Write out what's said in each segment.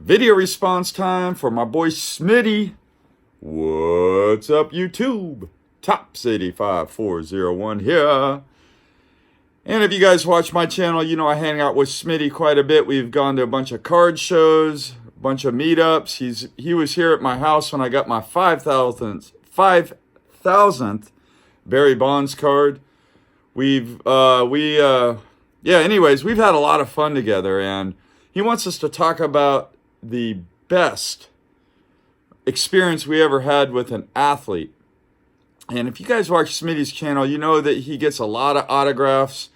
Video response time for my boy Smitty. What's up, YouTube? Tops85401 here. And if you guys watch my channel, you know I hang out with Smitty quite a bit. We've gone to a bunch of card shows, a bunch of meetups. He was here at my house when I got my 5,000th Barry Bonds card. Anyways, we've had a lot of fun together, and he wants us to talk about the best experience we ever had with an athlete. And if you guys watch Smitty's channel, you know that he gets a lot of autographs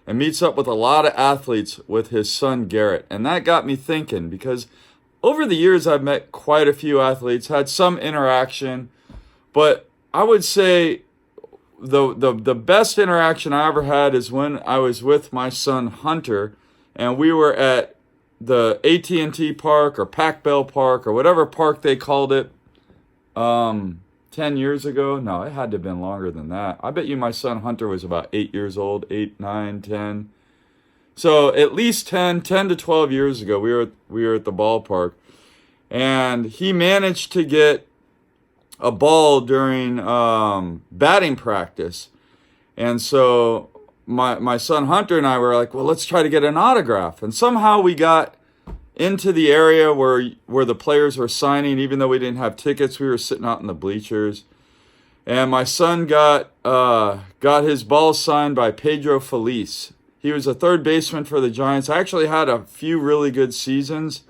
and meets up with a lot of athletes with his son Garrett. And that got me thinking, because over the years I've met quite a few athletes, had some interaction, but I would say the best interaction I ever had is when I was with my son Hunter, and we were at the AT&T Park or Pac Bell Park or whatever park they called it 10 years ago. No, it had to have been longer than that. I bet you my son Hunter was about 8 years old, 8, 9, 10. So at least 10 to 12 years ago, we were at the ballpark, and he managed to get a ball during batting practice. And so my son Hunter and I were like, well, let's try to get an autograph. And somehow we got into the area where the players were signing. Even though we didn't have tickets, we were sitting out in the bleachers. And my son got his ball signed by Pedro Feliz. He was a third baseman for the Giants. I actually had a few really good seasons,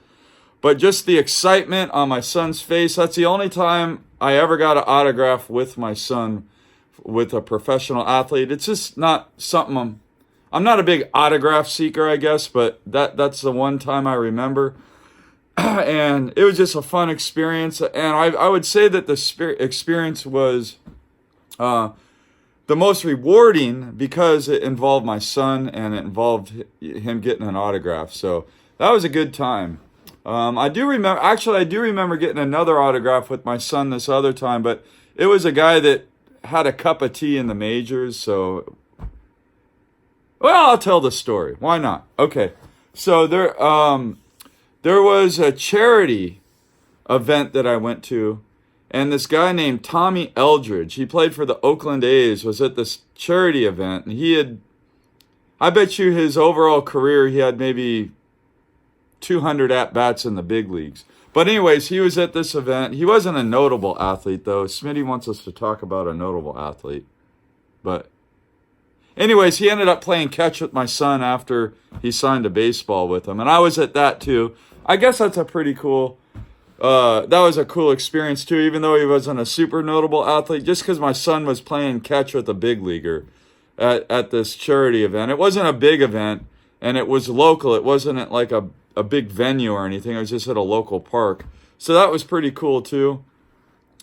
but just the excitement on my son's face, that's the only time I ever got an autograph with my son, with a professional athlete. It's just not something I'm not a big autograph seeker, I guess, but that's the one time I remember. And it was just a fun experience. And I would say that the experience was the most rewarding because it involved my son and it involved him getting an autograph. So that was a good time. I do remember getting another autograph with my son this other time, but it was a guy that had a cup of tea in the majors. So, well, I'll tell the story. Why not? Okay. So there was a charity event that I went to, and this guy named Tommy Eldridge, he played for the Oakland A's, was at this charity event, and I bet you his overall career, he had maybe 200 at-bats in the big leagues. But anyways, he was at this event. He wasn't a notable athlete, though. Smitty wants us to talk about a notable athlete. But anyways, he ended up playing catch with my son after he signed a baseball with him. And I was at that, too. I guess that's a pretty cool, that was a cool experience, too, even though he wasn't a super notable athlete, just because my son was playing catch with a big leaguer at this charity event. It wasn't a big event, and it was local. It wasn't at like a big venue or anything. It was just at a local park. So that was pretty cool too.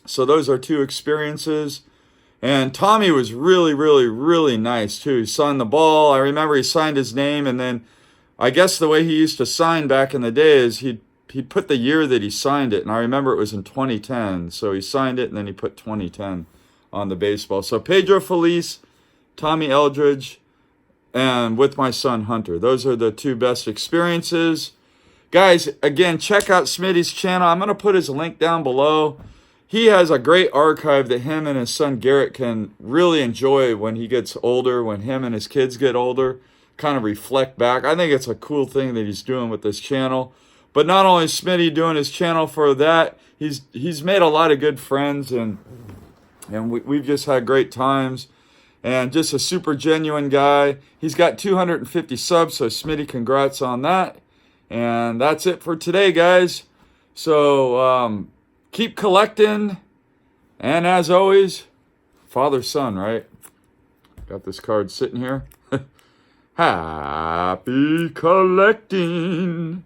So those are two experiences. And Tommy was really, really, really nice too. He signed the ball. I remember he signed his name, and then I guess the way he used to sign back in the day is he'd put the year that he signed it. And I remember it was in 2010. So he signed it and then he put 2010 on the baseball. So Pedro Feliz, Tommy Eldridge, and with my son Hunter. Those are the two best experiences. Guys, again, check out Smitty's channel. I'm going to put his link down below. He has a great archive that him and his son Garrett can really enjoy when he gets older, when him and his kids get older, kind of reflect back. I think it's a cool thing that he's doing with this channel. But not only is Smitty doing his channel for that, he's made a lot of good friends, and we've just had great times. And just a super genuine guy. He's got 250 subs, so Smitty, congrats on that. And that's it for today, guys. So keep collecting. And as always, father-son, right? Got this card sitting here. Happy collecting.